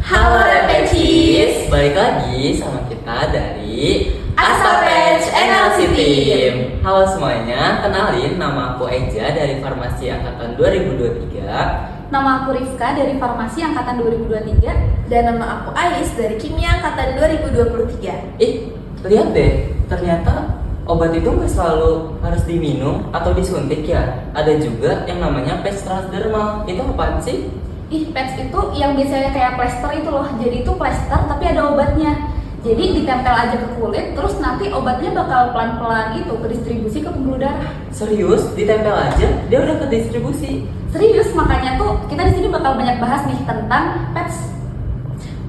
Halo Repecis, balik lagi sama kita dari Astapech NLC Team. Halo semuanya, kenalin nama aku Eja dari Farmasi Angkatan 2023. Nama aku Rifka dari Farmasi Angkatan 2023. Dan nama aku Ais dari Kimia Angkatan 2023. Lihat deh, ternyata obat itu nggak selalu harus diminum atau disuntik ya. Ada juga yang namanya patch transdermal. Itu apaan sih? Patch itu yang biasanya kayak plester itu loh. Jadi itu plester tapi ada obatnya. Jadi ditempel aja ke kulit, terus nanti obatnya bakal pelan-pelan itu ke distribusi ke pembuluh darah. Serius? Ditempel aja? Dia udah ke distribusi? Serius, makanya tuh kita di sini bakal banyak bahas nih tentang patch.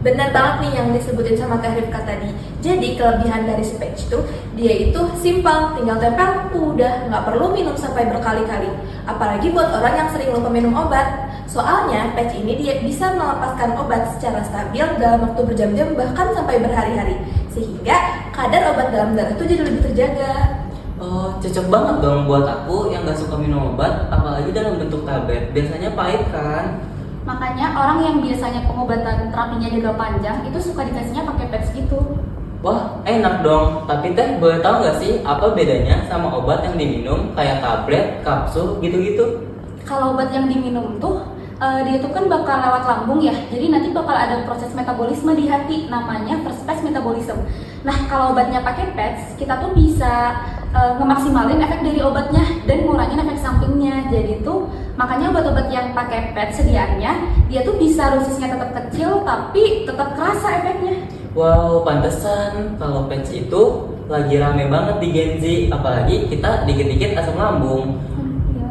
Benar banget nih yang disebutin sama Kak Rifka tadi. Jadi kelebihan dari si patch itu, dia itu simpel, tinggal tempel, udah nggak perlu minum sampai berkali-kali. Apalagi buat orang yang sering lupa minum obat. Soalnya patch ini dia bisa melepaskan obat secara stabil dalam waktu berjam-jam bahkan sampai berhari-hari. Sehingga kadar obat dalam darah itu jadi lebih terjaga. Oh, cocok banget dong buat aku yang nggak suka minum obat, apalagi dalam bentuk tablet. Biasanya pahit kan? Makanya orang yang biasanya pengobatan terapinya jangka panjang itu suka dikasihnya pakai patch gitu. Wah, enak dong. Tapi teh boleh tahu nggak sih apa bedanya sama obat yang diminum kayak tablet, kapsul gitu-gitu? Kalau obat yang diminum tuh dia tuh kan bakal lewat lambung ya, jadi nanti bakal ada proses metabolisme di hati, namanya first pass metabolism. Nah, kalau obatnya pakai patch, kita tuh bisa ngemaksimalin efek dari obatnya dan ngurangin efek sampingnya. Jadi tuh makanya obat-obat yang pakai patch sediaannya, dia tuh bisa dosisnya tetap kecil tapi tetap kerasa efeknya. Wow, pantesan kalau patch itu lagi rame banget di Gen Z, apalagi kita dikit-dikit asam lambung.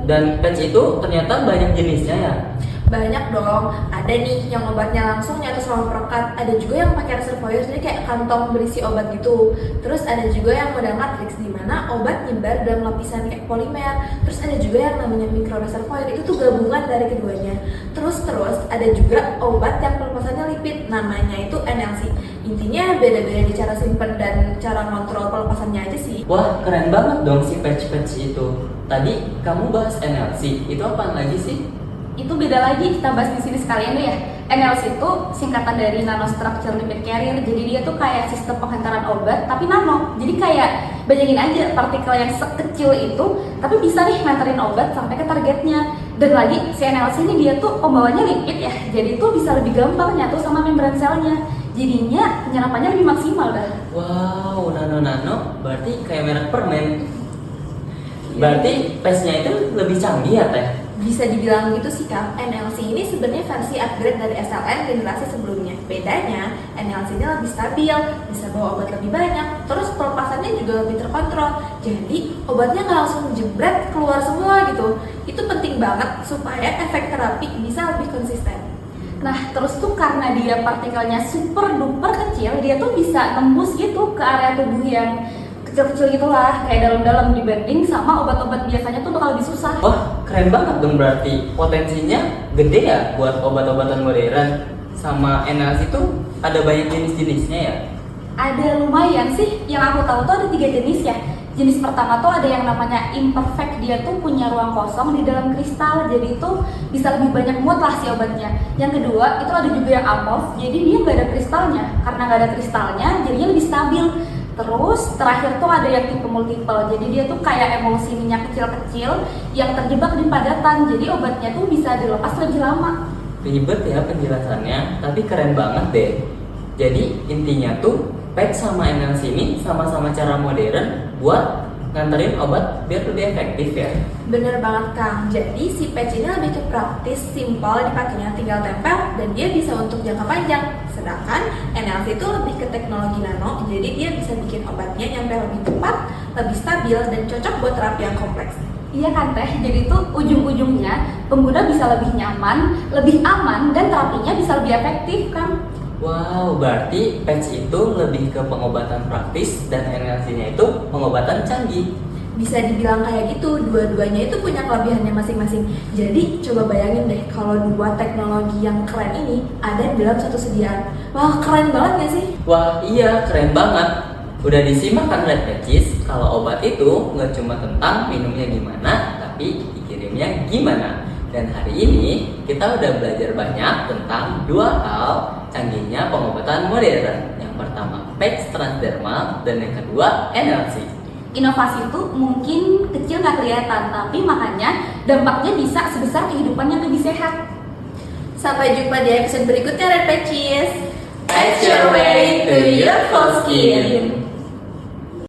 Dan patch itu ternyata banyak jenisnya ya. Banyak dong, ada nih yang obatnya langsung nyatu sama perekat, ada juga yang pakai reservoir jadi kayak kantong berisi obat gitu. Terus ada juga yang model matrix di mana obat nyebar dalam lapisan kayak polimer. Terus ada juga yang namanya micro reservoir, itu tuh gabungan dari keduanya. Terus ada juga obat yang pelepasannya lipid, namanya itu NLC. Intinya beda-beda di cara simpen dan cara kontrol pelepasannya aja sih. Wah, keren banget dong si patch-patch itu. Tadi kamu bahas NLC, itu apaan lagi sih? Itu beda lagi, kita bahas di sini sekalian deh ya. NLC itu singkatan dari nanostructure lipid carrier. Jadi dia tuh kayak sistem penghantaran obat tapi nano. Jadi kayak bayangin aja partikel yang sekecil itu tapi bisa nih nganterin obat sampai ke targetnya. Dan lagi si NLC ini dia tuh pembawanya lipid ya. Jadi tuh bisa lebih gampang nyatu sama membran selnya. Jadinya penyerapannya lebih maksimal dah. Wow, nano-nano berarti kayak merek permen. Berarti patch-nya itu lebih canggih ya teh? Bisa dibilang gitu sih Kak, NLC ini sebenarnya versi upgrade dari SLN generasi sebelumnya. Bedanya, NLC ini lebih stabil, bisa bawa obat lebih banyak, terus pelepasannya juga lebih terkontrol. Jadi, obatnya nggak langsung jebret keluar semua gitu. Itu penting banget supaya efek terapi bisa lebih konsisten. Nah, terus tuh karena dia partikelnya super duper kecil, dia tuh bisa nembus gitu ke area tubuh yang kecil-kecil gitulah, kayak dalam-dalam dibanding sama obat-obat biasanya tuh bakal lebih susah. Wah, keren banget dong berarti. Potensinya gede ya buat obat-obatan modern. Sama NLC itu ada banyak jenis-jenisnya ya? Ada lumayan sih, yang aku tahu tuh ada 3 jenis ya. Jenis pertama tuh ada yang namanya imperfect, dia tuh punya ruang kosong di dalam kristal, jadi itu bisa lebih banyak muat lah si obatnya. Yang kedua, itu ada juga yang amorph, jadi dia nggak ada kristalnya. Karena nggak ada kristalnya, jadinya lebih stabil. Terus terakhir tuh ada yang tipe multiple, jadi dia tuh kayak emulsi minyak kecil-kecil yang terjebak di padatan, jadi obatnya tuh bisa dilepas lebih lama. Ribet ya penjelasannya, tapi keren banget deh. Jadi intinya tuh patch sama NLC ini sama-sama cara modern buat nganterin obat biar lebih efektif ya. Bener banget Kang, jadi si patch ini lebih ke praktis, simpel dipakainya, tinggal tempel dan dia bisa untuk jangka panjang. Sedangkan NLC itu lebih ke teknologi nano, jadi dia bisa bikin obatnya nyampe lebih cepat, lebih stabil dan cocok buat terapi yang kompleks. Iya kan teh, jadi tuh ujung-ujungnya pengguna bisa lebih nyaman, lebih aman dan terapinya bisa lebih efektif kan. Wow, berarti patch itu lebih ke pengobatan praktis dan NLC-nya itu pengobatan canggih. Bisa dibilang kayak gitu, dua-duanya itu punya kelebihannya masing-masing. Jadi coba bayangin deh kalau dua teknologi yang keren ini ada di dalam satu sediaan. Wah, keren banget gak sih? Wah, iya, keren banget. Udah disimak kan Red Patches, kalau obat itu nggak cuma tentang minumnya gimana, tapi dikirimnya gimana. Dan hari ini kita udah belajar banyak tentang dua hal. canggihnya pengobatan modern. Yang pertama patch transdermal dan yang kedua NLC. Inovasi itu mungkin kecil nggak kelihatan, tapi makanya dampaknya bisa sebesar kehidupan yang lebih sehat. Sampai jumpa di episode berikutnya, Red Patches. Patch your way to your full skin.